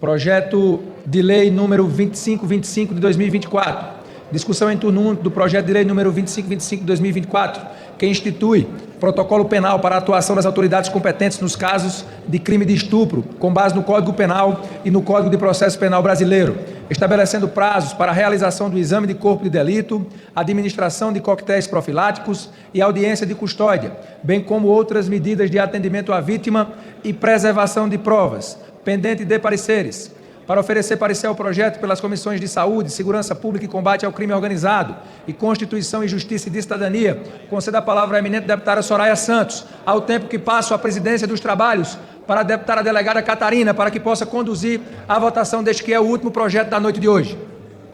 Projeto de lei número 2525 de 2024. Discussão em turno único do projeto de lei número 2525 de 2024, que institui protocolo penal para a atuação das autoridades competentes nos casos de crime de estupro, com base no Código Penal e no Código de Processo Penal brasileiro, estabelecendo prazos para a realização do exame de corpo de delito, administração de coquetéis profiláticos e audiência de custódia, bem como outras medidas de atendimento à vítima e preservação de provas, pendente de pareceres, para oferecer parecer ao projeto pelas comissões de Saúde, Segurança Pública e Combate ao Crime Organizado e Constituição e Justiça e de Cidadania, conceda a palavra à eminente deputada Soraya Santos, ao tempo que passo a presidência dos trabalhos para a deputada delegada Catarina, para que possa conduzir a votação deste que é o último projeto da noite de hoje.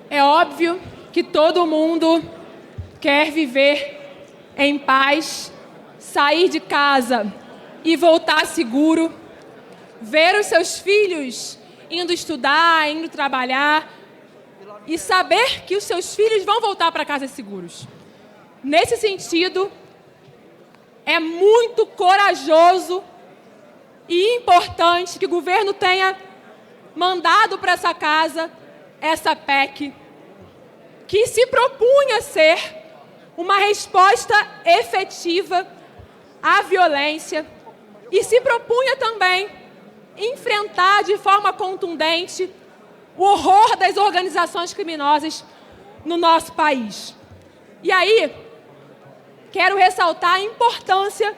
É óbvio que todo mundo quer viver em paz, sair de casa e voltar seguro, ver os seus filhos indo estudar, indo trabalhar e saber que os seus filhos vão voltar para casa seguros. Nesse sentido, é muito corajoso e importante que o governo tenha mandado para essa casa essa PEC, que se propunha ser uma resposta efetiva à violência e se propunha também enfrentar de forma contundente o horror das organizações criminosas no nosso país. E aí, quero ressaltar a importância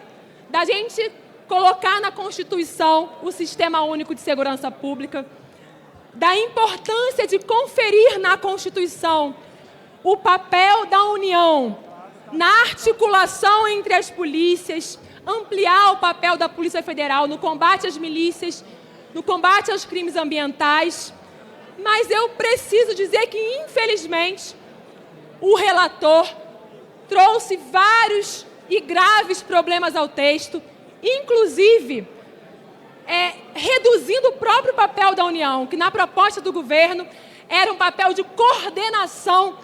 da gente colocar na Constituição o Sistema Único de Segurança Pública, da importância de conferir na Constituição o papel da União na articulação entre as polícias, ampliar o papel da Polícia Federal no combate às milícias, no combate aos crimes ambientais. Mas eu preciso dizer que, infelizmente, o relator trouxe vários e graves problemas ao texto, inclusive reduzindo o próprio papel da União, que na proposta do governo era um papel de coordenação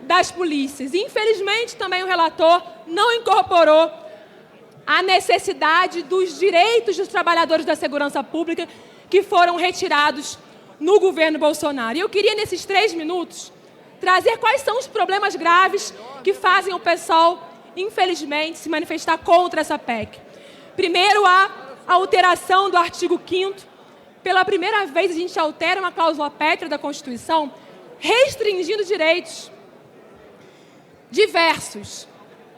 das polícias. Infelizmente, também o relator não incorporou a necessidade dos direitos dos trabalhadores da segurança pública que foram retirados no governo Bolsonaro. E eu queria, nesses 3 minutos, trazer quais são os problemas graves que fazem o PSOL, infelizmente, se manifestar contra essa PEC. Primeiro, a alteração do artigo 5º. Pela primeira vez, a gente altera uma cláusula pétrea da Constituição, restringindo direitos diversos.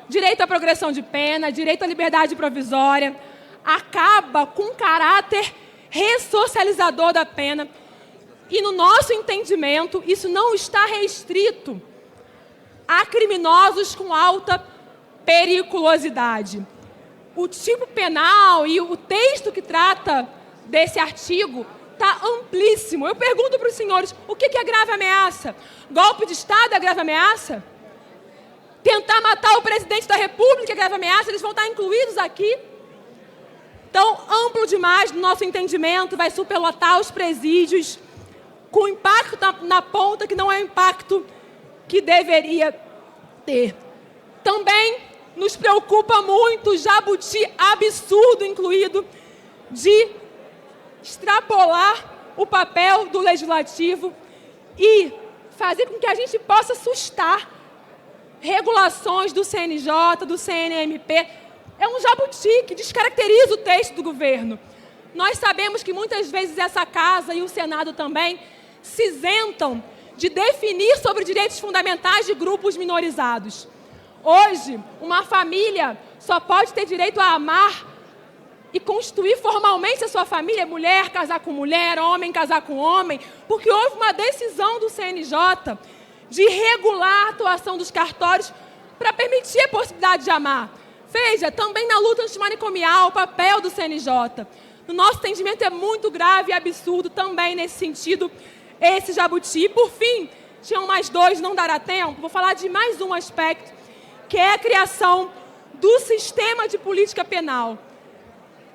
Direito à progressão de pena, direito à liberdade provisória, acaba com o caráter ressocializador da pena. E, no nosso entendimento, isso não está restrito a criminosos com alta periculosidade. O tipo penal e o texto que trata desse artigo está amplíssimo. Eu pergunto para os senhores, o que é grave ameaça? Golpe de Estado é grave ameaça? Tentar matar o presidente da República é grave ameaça? Eles vão estar incluídos aqui? Então, amplo demais no nosso entendimento, vai superlotar os presídios, com impacto na ponta que não é o impacto que deveria ter. Também nos preocupa muito o jabuti absurdo incluído de extrapolar o papel do legislativo e fazer com que a gente possa sustar regulações do CNJ, do CNMP. É um jabuti que descaracteriza o texto do governo. Nós sabemos que muitas vezes essa casa e o Senado também se isentam de definir sobre direitos fundamentais de grupos minorizados. Hoje, uma família só pode ter direito a amar e constituir formalmente a sua família, mulher casar com mulher, homem casar com homem, porque houve uma decisão do CNJ de regular a atuação dos cartórios para permitir a possibilidade de amar. Veja, também na luta antimanicomial, o papel do CNJ. No nosso entendimento é muito grave e absurdo também nesse sentido, esse jabuti. E, por fim, tinham mais 2, não dará tempo, vou falar de mais um aspecto, que é a criação do sistema de política penal.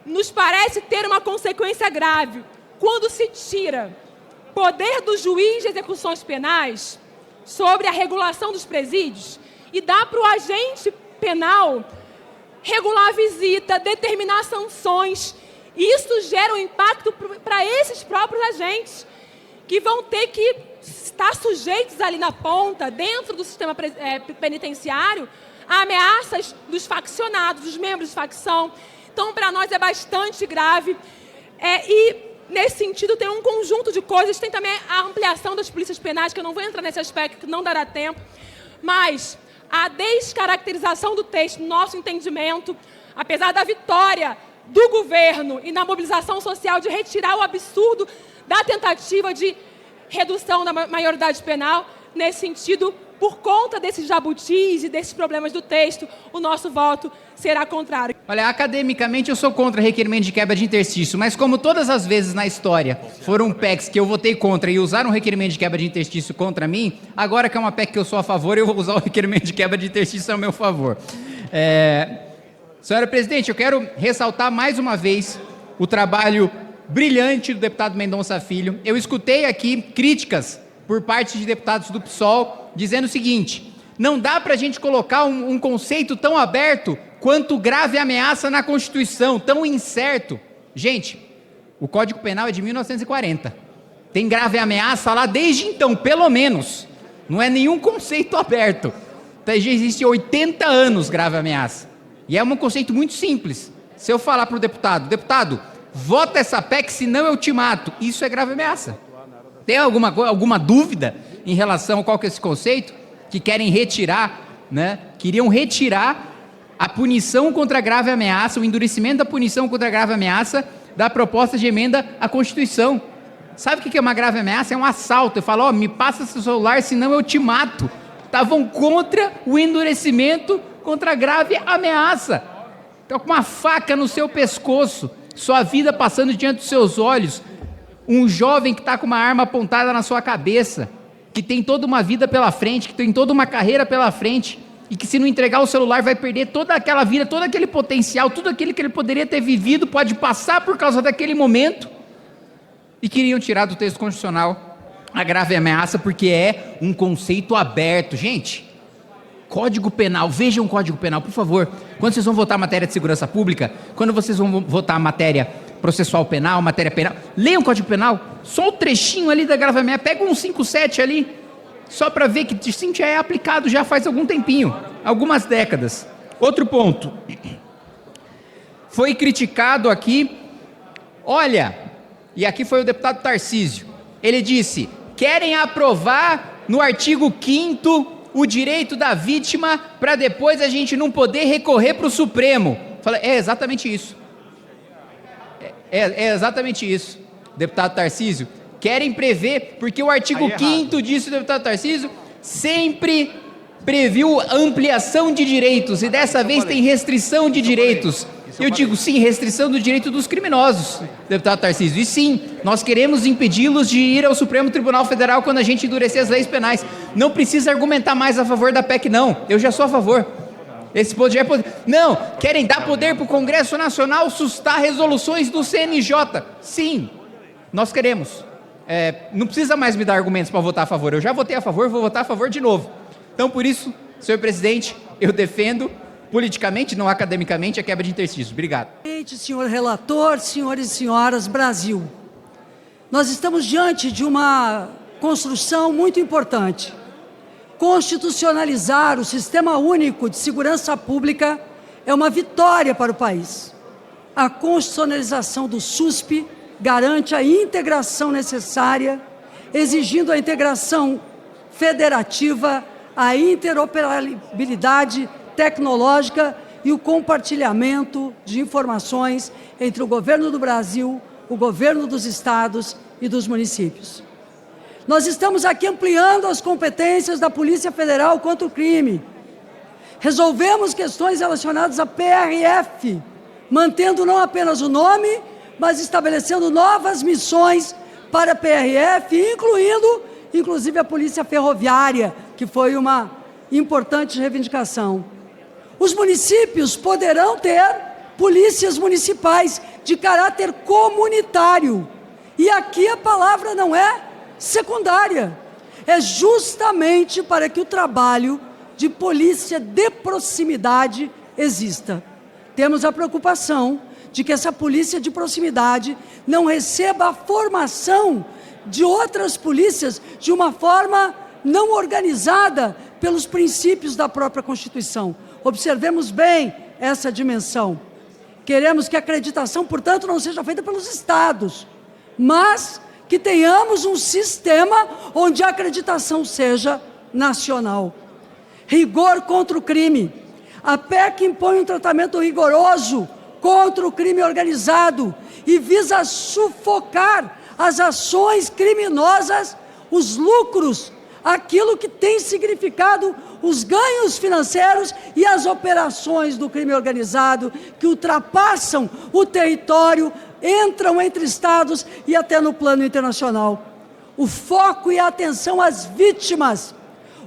Nos parece ter uma consequência grave quando se tira poder do juiz de execuções penais sobre a regulação dos presídios e dá para o agente penal regular a visita, determinar sanções Isso gera um impacto para esses próprios agentes, que vão ter que estar sujeitos ali na ponta, dentro do sistema penitenciário, a ameaças dos faccionados, dos membros de facção. Então, para nós é bastante grave. E, nesse sentido, tem um conjunto de coisas. Tem também a ampliação das polícias penais, que eu não vou entrar nesse aspecto, que não dará tempo. Mas a descaracterização do texto, no nosso entendimento, apesar da vitória do governo e na mobilização social de retirar o absurdo da tentativa de redução da maioridade penal, nesse sentido, por conta desses jabutis e desses problemas do texto, o nosso voto será contrário. Olha, academicamente eu sou contra requerimento de quebra de interstício, mas como todas as vezes na história foram PECs que eu votei contra e usaram um requerimento de quebra de interstício contra mim, agora que é uma PEC que eu sou a favor, eu vou usar o requerimento de quebra de interstício a meu favor. Senhora Presidente, eu quero ressaltar mais uma vez o trabalho brilhante do deputado Mendonça Filho. Eu escutei aqui críticas por parte de deputados do PSOL dizendo o seguinte: não dá para a gente colocar um conceito tão aberto quanto grave ameaça na Constituição, tão incerto. Gente, o Código Penal é de 1940. Tem grave ameaça lá desde então, pelo menos. Não é nenhum conceito aberto. Já existe 80 anos grave ameaça. E é um conceito muito simples. Se eu falar para o deputado, vota essa PEC, senão eu te mato. Isso é grave ameaça. Tem alguma dúvida em relação a qual que é esse conceito? Que querem retirar, né? Queriam retirar a punição contra grave ameaça, o endurecimento da punição contra grave ameaça da proposta de emenda à Constituição. Sabe o que é uma grave ameaça? É um assalto. Eu falo, me passa seu celular, senão eu te mato. Estavam contra o endurecimento contra grave ameaça. Estão com uma faca no seu pescoço, sua vida passando diante dos seus olhos. Um jovem que está com uma arma apontada na sua cabeça, que tem toda uma vida pela frente, que tem toda uma carreira pela frente, e que se não entregar o celular vai perder toda aquela vida, todo aquele potencial, tudo aquilo que ele poderia ter vivido, pode passar por causa daquele momento, e queriam tirar do texto constitucional a grave ameaça, porque é um conceito aberto. Gente, Código Penal, vejam o Código Penal, por favor. Quando vocês vão votar matéria de segurança pública, quando vocês vão votar matéria processual penal, matéria penal, leiam o Código Penal, só o trechinho ali da grave ameaça, pega um 57 ali, só para ver que sim, já é aplicado já faz algum tempinho, algumas décadas. Outro ponto, foi criticado aqui, olha, e aqui foi o deputado Tarcísio, ele disse, querem aprovar no artigo 5º o direito da vítima para depois a gente não poder recorrer para o Supremo. Falei, é exatamente isso. É exatamente isso, deputado Tarcísio. Querem prever, porque o artigo 5º disso, deputado Tarcísio, sempre previu ampliação de direitos, e dessa vez tem restrição de direitos. Eu digo sim, restrição do direito dos criminosos, deputado Tarcísio. E sim, nós queremos impedi-los de ir ao Supremo Tribunal Federal quando a gente endurecer as leis penais. Não precisa argumentar mais a favor da PEC, não. Eu já sou a favor. Esse poder é poder. Não, querem dar poder para o Congresso Nacional sustar resoluções do CNJ. Sim, nós queremos. Não precisa mais me dar argumentos para votar a favor. Eu já votei a favor, vou votar a favor de novo. Então, por isso, senhor presidente, eu defendo politicamente, não academicamente, a quebra de interstícios. Obrigado. Senhor relator, senhores e senhoras, Brasil. Nós estamos diante de uma construção muito importante. Constitucionalizar o Sistema Único de Segurança Pública é uma vitória para o país. A constitucionalização do SUSP garante a integração necessária, exigindo a integração federativa, a interoperabilidade tecnológica e o compartilhamento de informações entre o governo do Brasil, o governo dos estados e dos municípios. Nós estamos aqui ampliando as competências da Polícia Federal contra o crime. Resolvemos questões relacionadas à PRF, mantendo não apenas o nome, mas estabelecendo novas missões para a PRF, inclusive a Polícia Ferroviária, que foi uma importante reivindicação. Os municípios poderão ter polícias municipais de caráter comunitário. E aqui a palavra não é secundária. É justamente para que o trabalho de polícia de proximidade exista. Temos a preocupação de que essa polícia de proximidade não receba a formação de outras polícias de uma forma não organizada pelos princípios da própria Constituição. Observemos bem essa dimensão. Queremos que a acreditação, portanto, não seja feita pelos estados, mas que tenhamos um sistema onde a acreditação seja nacional. Rigor contra o crime. A PEC impõe um tratamento rigoroso contra o crime organizado e visa sufocar as ações criminosas, os lucros, aquilo que tem significado os ganhos financeiros e as operações do crime organizado que ultrapassam o território, entram entre estados e até no plano internacional. O foco e a atenção às vítimas.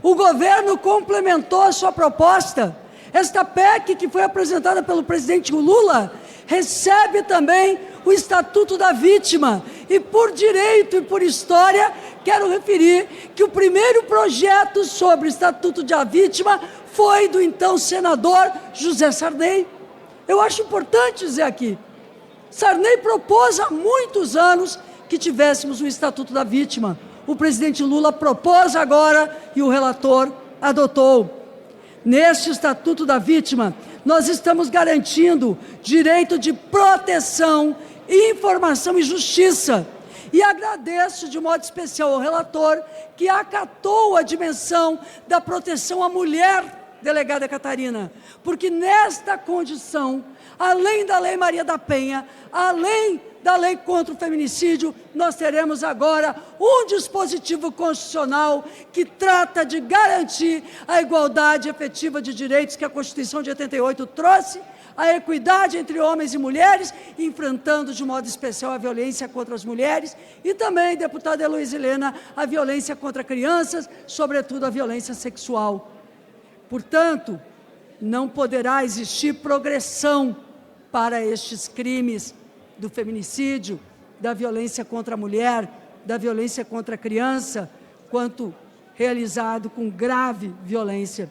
O governo complementou a sua proposta. Esta PEC, que foi apresentada pelo presidente Lula, recebe também o Estatuto da Vítima. E por direito e por história, quero referir que o primeiro projeto sobre o Estatuto da Vítima foi do então senador José Sarney. Eu acho importante dizer aqui, Sarney propôs há muitos anos que tivéssemos o Estatuto da Vítima. O presidente Lula propôs agora e o relator adotou. Neste Estatuto da Vítima, nós estamos garantindo direito de proteção, informação e justiça. E agradeço de modo especial ao relator que acatou a dimensão da proteção à mulher, delegada Catarina, porque nesta condição, além da Lei Maria da Penha, além da lei contra o feminicídio, nós teremos agora um dispositivo constitucional que trata de garantir a igualdade efetiva de direitos que a Constituição de 88 trouxe, a equidade entre homens e mulheres, enfrentando de modo especial a violência contra as mulheres e também, deputada Heloísa Helena, a violência contra crianças, sobretudo a violência sexual. Portanto, não poderá existir progressão para estes crimes do feminicídio, da violência contra a mulher, da violência contra a criança, quanto realizado com grave violência.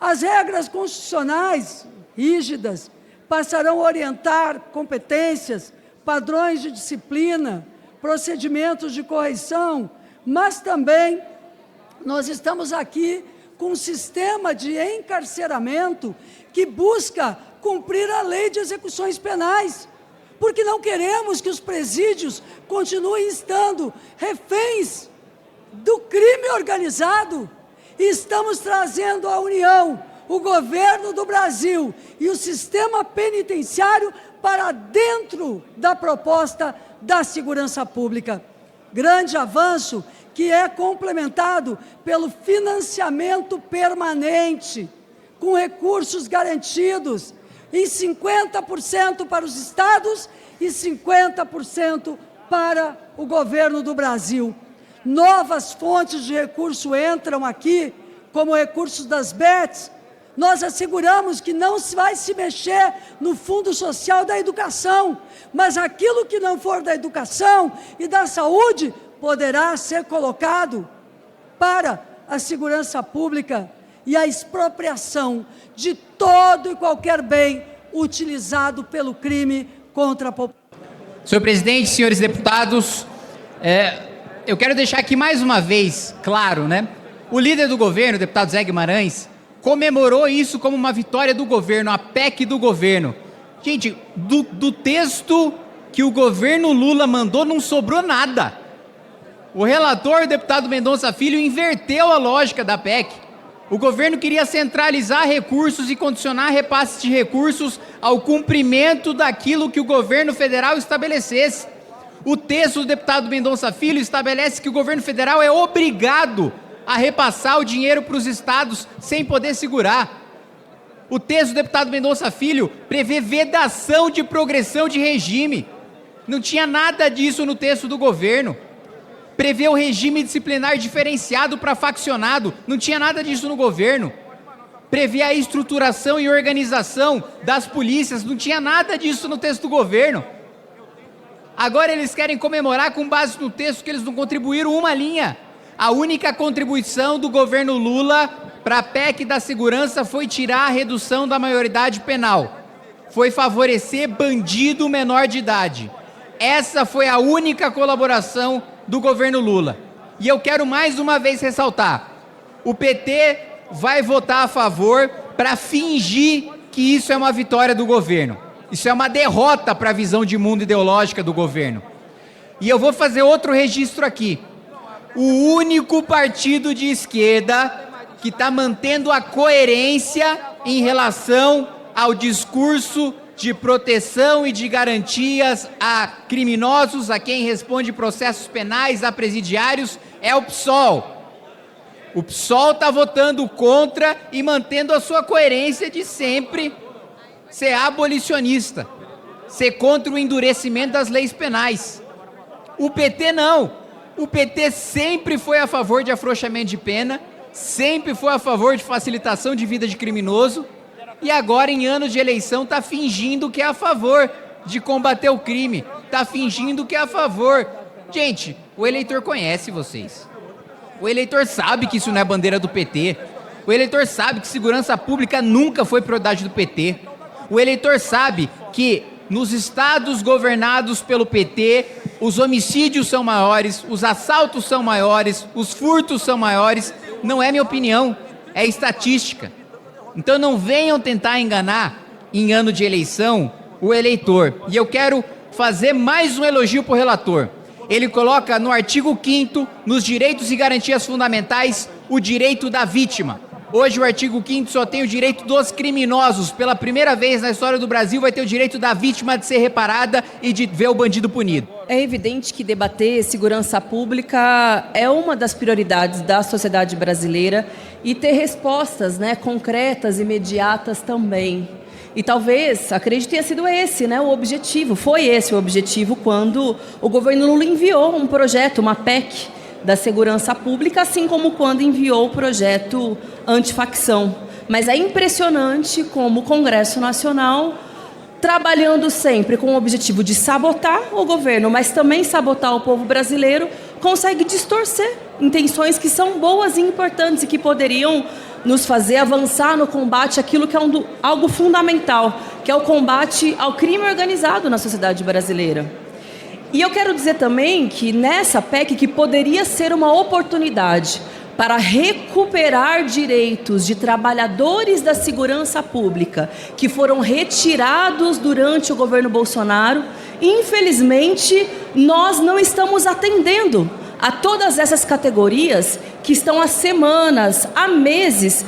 As regras constitucionais rígidas passarão a orientar competências, padrões de disciplina, procedimentos de correição, mas também nós estamos aqui com um sistema de encarceramento que busca cumprir a lei de execuções penais, porque não queremos que os presídios continuem estando reféns do crime organizado. E estamos trazendo a União, o governo do Brasil e o sistema penitenciário para dentro da proposta da segurança pública. Grande avanço que é complementado pelo financiamento permanente, com recursos garantidos, em 50% para os estados e 50% para o governo do Brasil. Novas fontes de recurso entram aqui, como recursos das BETs. Nós asseguramos que não vai se mexer no Fundo Social da Educação, mas aquilo que não for da educação e da saúde poderá ser colocado para a segurança pública e a expropriação de todo e qualquer bem utilizado pelo crime contra a população. Senhor presidente, senhores deputados, eu quero deixar aqui mais uma vez claro, né? O líder do governo, o deputado Zé Guimarães, comemorou isso como uma vitória do governo, a PEC do governo. Gente, do texto que o governo Lula mandou não sobrou nada. O relator, o deputado Mendonça Filho, inverteu a lógica da PEC. O governo queria centralizar recursos e condicionar repasses de recursos ao cumprimento daquilo que o governo federal estabelecesse. O texto do deputado Mendonça Filho estabelece que o governo federal é obrigado a repassar o dinheiro para os estados sem poder segurar. O texto do deputado Mendonça Filho prevê vedação de progressão de regime. Não tinha nada disso no texto do governo. Prevê o regime disciplinar diferenciado para faccionado. Não tinha nada disso no governo. Prevê a estruturação e organização das polícias. Não tinha nada disso no texto do governo. Agora eles querem comemorar com base no texto que eles não contribuíram uma linha. A única contribuição do governo Lula para a PEC da segurança foi tirar a redução da maioridade penal. foi favorecer bandido menor de idade. Essa foi a única colaboração do governo Lula. E eu quero mais uma vez ressaltar, o PT vai votar a favor para fingir que isso é uma vitória do governo. Isso é uma derrota para a visão de mundo ideológica do governo. E eu vou fazer outro registro aqui. O único partido de esquerda que está mantendo a coerência em relação ao discurso de proteção e de garantias a criminosos, a quem responde processos penais, a presidiários, é o PSOL. O PSOL está votando contra e mantendo a sua coerência de sempre ser abolicionista, ser contra o endurecimento das leis penais. O PT não. O PT sempre foi a favor de afrouxamento de pena, sempre foi a favor de facilitação de vida de criminoso e agora, em anos de eleição, está fingindo que é a favor de combater o crime, está fingindo que é a favor. Gente, o eleitor conhece vocês. O eleitor sabe que isso não é bandeira do PT. O eleitor sabe que segurança pública nunca foi prioridade do PT. O eleitor sabe que nos estados governados pelo PT, os homicídios são maiores, os assaltos são maiores, os furtos são maiores. Não é minha opinião, é estatística. Então não venham tentar enganar, em ano de eleição, o eleitor. E eu quero fazer mais um elogio para o relator. Ele coloca no artigo 5º, nos direitos e garantias fundamentais, o direito da vítima. Hoje o artigo 5º só tem o direito dos criminosos. Pela primeira vez na história do Brasil vai ter o direito da vítima de ser reparada e de ver o bandido punido. É evidente que debater segurança pública é uma das prioridades da sociedade brasileira e ter respostas, concretas, imediatas também. E talvez, acredito que tenha sido esse, o objetivo. Foi esse o objetivo quando o governo Lula enviou um projeto, uma PEC, da segurança pública, assim como quando enviou o projeto antifacção. Mas é impressionante como o Congresso Nacional, trabalhando sempre com o objetivo de sabotar o governo, mas também sabotar o povo brasileiro, consegue distorcer intenções que são boas e importantes e que poderiam nos fazer avançar no combate àquilo que é algo fundamental, que é o combate ao crime organizado na sociedade brasileira. E eu quero dizer também que nessa PEC, que poderia ser uma oportunidade para recuperar direitos de trabalhadores da segurança pública que foram retirados durante o governo Bolsonaro, infelizmente, nós não estamos atendendo a todas essas categorias que estão há semanas, há meses,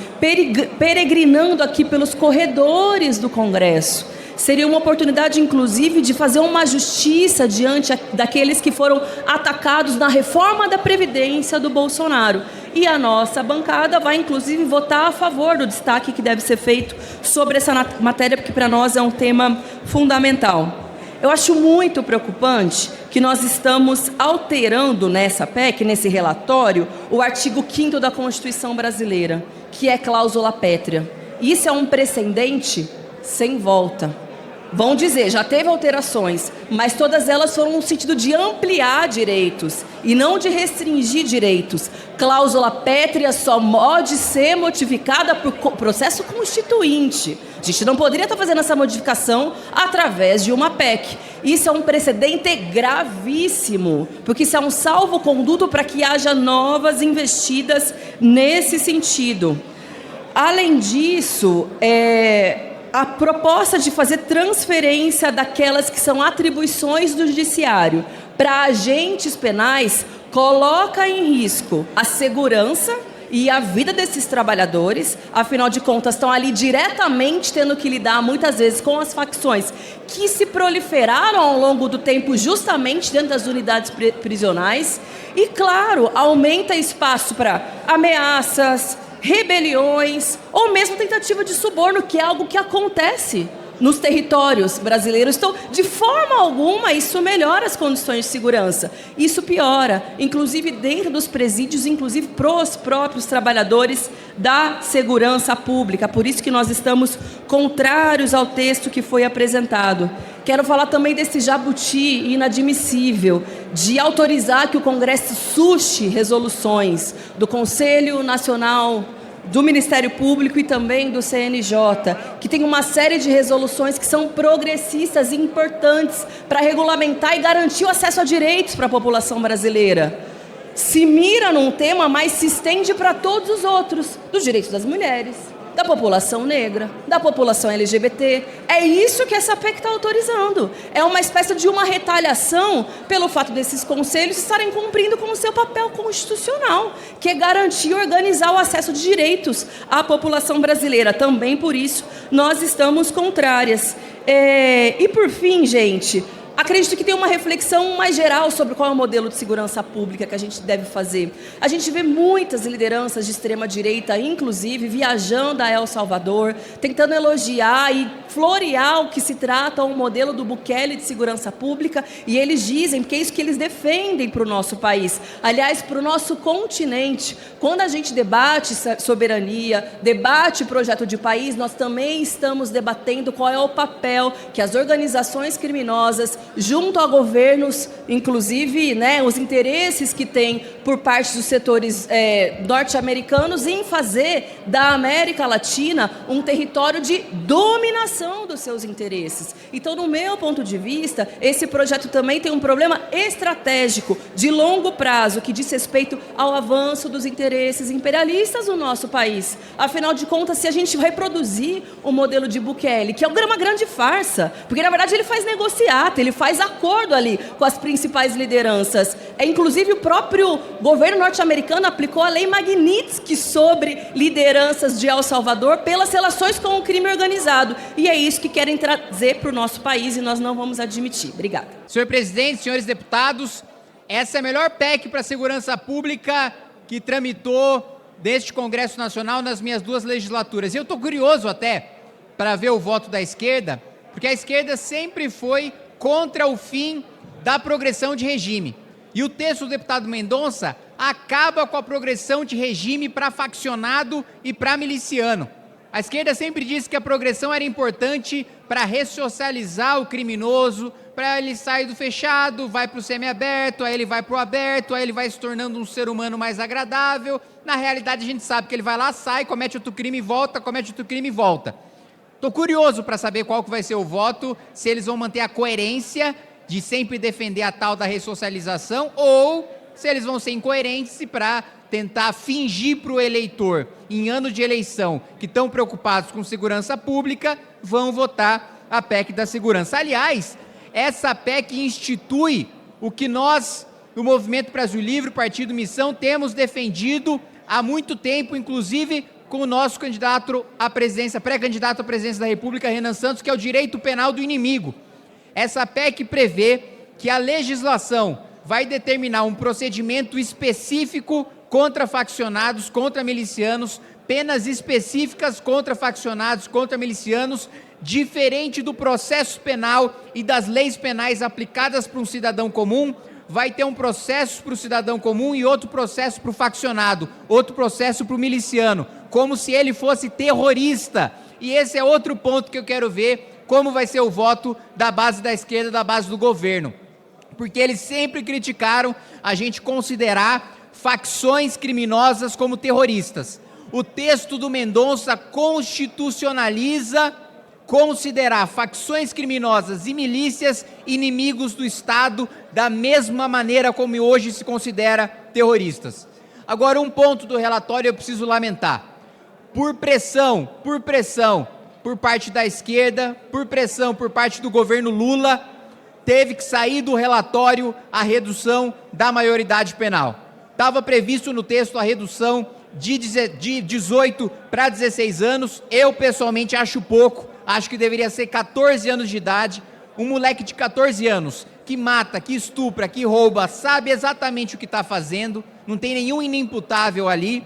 peregrinando aqui pelos corredores do Congresso. Seria uma oportunidade, inclusive, de fazer uma justiça diante daqueles que foram atacados na reforma da Previdência do Bolsonaro. E a nossa bancada vai, inclusive, votar a favor do destaque que deve ser feito sobre essa matéria, porque para nós é um tema fundamental. Eu acho muito preocupante que nós estamos alterando nessa PEC, nesse relatório, o artigo 5º da Constituição brasileira, que é cláusula pétrea. Isso é um precedente sem volta. Vão dizer, já teve alterações, mas todas elas foram no sentido de ampliar direitos e não de restringir direitos. Cláusula pétrea só pode ser modificada por processo constituinte. A gente não poderia estar fazendo essa modificação através de uma PEC. Isso é um precedente gravíssimo, porque isso é um salvo-conduto para que haja novas investidas nesse sentido. Além disso, a proposta de fazer transferência daquelas que são atribuições do judiciário para agentes penais coloca em risco a segurança e a vida desses trabalhadores. Afinal de contas, estão ali diretamente tendo que lidar muitas vezes com as facções que se proliferaram ao longo do tempo justamente dentro das unidades prisionais. E, claro, aumenta espaço para ameaças, rebeliões ou mesmo tentativa de suborno, que é algo que acontece nos territórios brasileiros. Então, de forma alguma, isso melhora as condições de segurança. Isso piora, inclusive dentro dos presídios, inclusive para os próprios trabalhadores da segurança pública. Por isso que nós estamos contrários ao texto que foi apresentado. Quero falar também desse jabuti inadmissível de autorizar que o Congresso suste resoluções do Conselho Nacional do Ministério Público e também do CNJ, que tem uma série de resoluções que são progressistas e importantes para regulamentar e garantir o acesso a direitos para a população brasileira. Se mira num tema, mas se estende para todos os outros, dos direitos das mulheres, da população negra, da população LGBT. É isso que essa PEC está autorizando. É uma espécie de uma retaliação pelo fato desses conselhos estarem cumprindo com o seu papel constitucional, que é garantir e organizar o acesso de direitos à população brasileira. Também por isso nós estamos contrárias. E por fim, gente, acredito que tem uma reflexão mais geral sobre qual é o modelo de segurança pública que a gente deve fazer. A gente vê muitas lideranças de extrema-direita, inclusive, viajando a El Salvador, tentando elogiar e florear o que se trata um modelo do Bukele de segurança pública, e eles dizem que é isso que eles defendem para o nosso país. Aliás, para o nosso continente. Quando a gente debate soberania, debate projeto de país, nós também estamos debatendo qual é o papel que as organizações criminosas, junto a governos, inclusive, né, os interesses que tem por parte dos setores norte-americanos em fazer da América Latina um território de dominação dos seus interesses. Então, no meu ponto de vista, esse projeto também tem um problema estratégico de longo prazo que diz respeito ao avanço dos interesses imperialistas do nosso país. Afinal de contas, se a gente reproduzir o modelo de Bukele, que é uma grande farsa, porque na verdade ele faz negociata, ele faz acordo ali com as principais lideranças. Inclusive o próprio governo norte-americano aplicou a lei Magnitsky sobre lideranças de El Salvador pelas relações com o crime organizado. E é isso que querem trazer para o nosso país e nós não vamos admitir. Obrigada. Senhor presidente, senhores deputados, essa é a melhor PEC para a segurança pública que tramitou deste Congresso Nacional nas minhas 2 legislaturas. E eu estou curioso até para ver o voto da esquerda, porque a esquerda sempre foi contra o fim da progressão de regime. E o texto do deputado Mendonça acaba com a progressão de regime para faccionado e para miliciano. A esquerda sempre disse que a progressão era importante para ressocializar o criminoso, para ele sair do fechado, vai para o semiaberto, aí ele vai para o aberto, aí ele vai se tornando um ser humano mais agradável. Na realidade, a gente sabe que ele vai lá, sai, comete outro crime e volta, comete outro crime e volta. Estou curioso para saber qual que vai ser o voto, se eles vão manter a coerência de sempre defender a tal da ressocialização ou se eles vão ser incoerentes e para tentar fingir para o eleitor, em ano de eleição, que estão preocupados com segurança pública, vão votar a PEC da segurança. Aliás, essa PEC institui o que nós, do Movimento Brasil Livre, Partido Missão, temos defendido há muito tempo, inclusive com o nosso candidato à presidência, pré-candidato à presidência da República, Renan Santos, que é o direito penal do inimigo. Essa PEC prevê que a legislação vai determinar um procedimento específico contra faccionados, contra milicianos, penas específicas contra faccionados, contra milicianos, diferente do processo penal e das leis penais aplicadas para um cidadão comum. Vai ter um processo para o cidadão comum e outro processo para o faccionado, outro processo para o miliciano, como se ele fosse terrorista. E esse é outro ponto que eu quero ver, como vai ser o voto da base da esquerda, da base do governo. Porque eles sempre criticaram a gente considerar facções criminosas como terroristas. O texto do Mendonça constitucionaliza considerar facções criminosas e milícias inimigos do Estado da mesma maneira como hoje se considera terroristas. Agora, um ponto do relatório eu preciso lamentar. Por pressão por parte da esquerda, por pressão por parte do governo Lula, teve que sair do relatório a redução da maioridade penal. Estava previsto no texto a redução de 18 para 16 anos. Eu, pessoalmente, acho pouco. Acho que deveria ser 14 anos de idade. Um moleque de 14 anos que mata, que estupra, que rouba, sabe exatamente o que está fazendo. Não tem nenhum inimputável ali.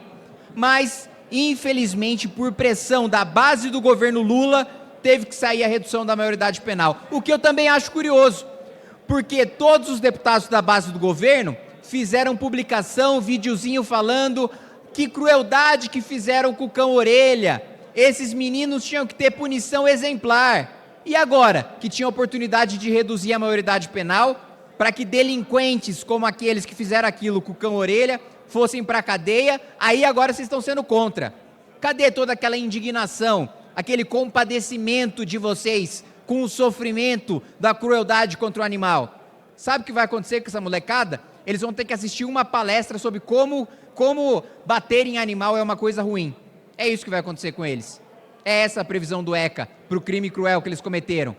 Mas, infelizmente, por pressão da base do governo Lula, teve que sair a redução da maioridade penal. O que eu também acho curioso, porque todos os deputados da base do governo fizeram publicação, videozinho falando que crueldade que fizeram com o cão orelha. Esses meninos tinham que ter punição exemplar. E agora, que tinha oportunidade de reduzir a maioridade penal, para que delinquentes como aqueles que fizeram aquilo com o cão orelha fossem para a cadeia, aí agora vocês estão sendo contra. Cadê toda aquela indignação, aquele compadecimento de vocês com o sofrimento da crueldade contra o animal? Sabe o que vai acontecer com essa molecada? Eles vão ter que assistir uma palestra sobre como bater em animal é uma coisa ruim. É isso que vai acontecer com eles. É essa a previsão do ECA para o crime cruel que eles cometeram.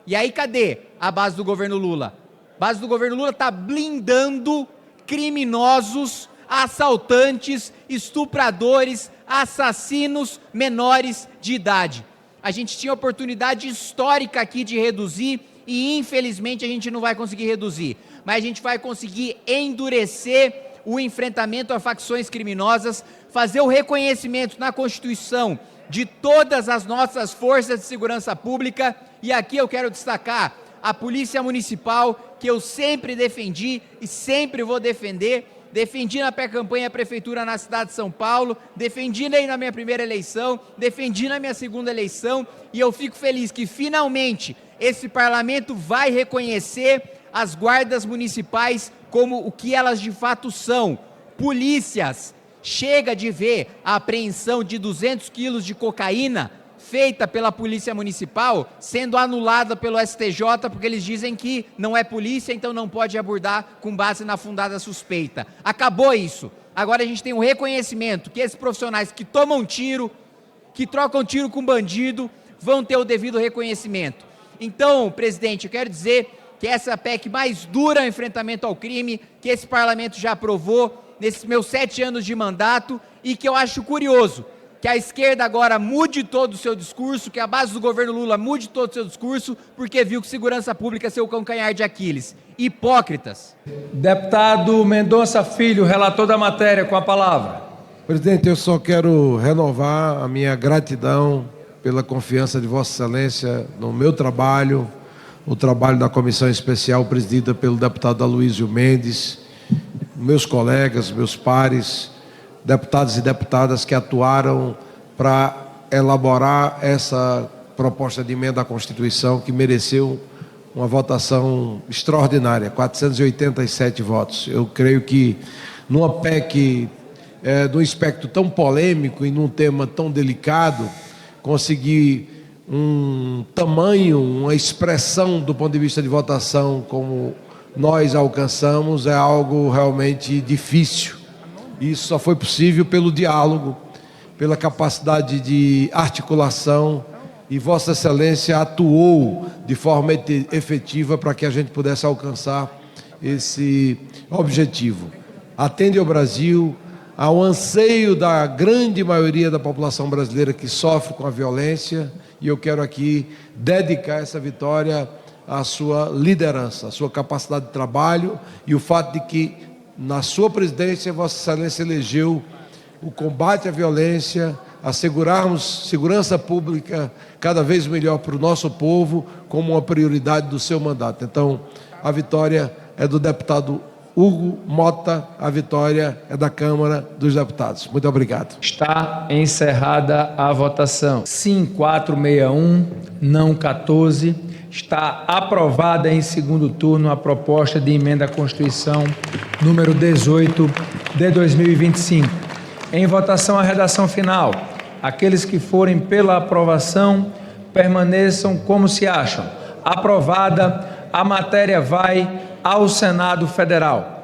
E aí cadê a base do governo Lula? A base do governo Lula está blindando criminosos, assaltantes, estupradores, assassinos menores de idade. A gente tinha oportunidade histórica aqui de reduzir e infelizmente a gente não vai conseguir reduzir. Mas a gente vai conseguir endurecer o enfrentamento a facções criminosas, fazer o reconhecimento na Constituição de todas as nossas forças de segurança pública. E aqui eu quero destacar a Polícia Municipal, que eu sempre defendi e sempre vou defender. Defendi na pré-campanha prefeitura na cidade de São Paulo, defendi aí na minha primeira eleição, defendi na minha segunda eleição, e eu fico feliz que finalmente esse parlamento vai reconhecer as guardas municipais como o que elas de fato são, polícias. Chega de ver a apreensão de 200 quilos de cocaína feita pela Polícia Municipal sendo anulada pelo STJ, porque eles dizem que não é polícia, então não pode abordar com base na fundada suspeita. Acabou isso. Agora a gente tem um reconhecimento que esses profissionais que tomam tiro, que trocam tiro com bandido, vão ter o devido reconhecimento. Então, presidente, eu quero dizer que essa é a PEC mais dura no enfrentamento ao crime, que esse parlamento já aprovou nesses meus 7 anos de mandato, e que eu acho curioso que a esquerda agora mude todo o seu discurso, que a base do governo Lula mude todo o seu discurso, porque viu que segurança pública é seu calcanhar de Aquiles. Hipócritas. Deputado Mendonça Filho, relator da matéria, com a palavra. Presidente, eu só quero renovar a minha gratidão pela confiança de Vossa Excelência no meu trabalho, o trabalho da comissão especial presidida pelo deputado Aloysio Mendes, meus colegas, meus pares, deputados e deputadas que atuaram para elaborar essa proposta de emenda à Constituição, que mereceu uma votação extraordinária, 487 votos. Eu creio que numa PEC de um espectro tão polêmico e num tema tão delicado, conseguir um tamanho, uma expressão do ponto de vista de votação como nós alcançamos é algo realmente difícil. Isso só foi possível pelo diálogo, pela capacidade de articulação, e Vossa Excelência atuou de forma efetiva para que a gente pudesse alcançar esse objetivo. Atende ao Brasil, ao anseio da grande maioria da população brasileira que sofre com a violência, e eu quero aqui dedicar essa vitória à sua liderança, à sua capacidade de trabalho e o fato de que na sua presidência, Vossa Excelência elegeu o combate à violência, assegurarmos segurança pública cada vez melhor para o nosso povo como uma prioridade do seu mandato. Então, a vitória é do deputado Hugo Mota, a vitória é da Câmara dos Deputados. Muito obrigado. Está encerrada a votação. Sim, 461, não 14. Está aprovada em segundo turno a proposta de emenda à Constituição número 18 de 2025. Em votação a redação final. Aqueles que forem pela aprovação permaneçam como se acham. Aprovada, a matéria vai ao Senado Federal.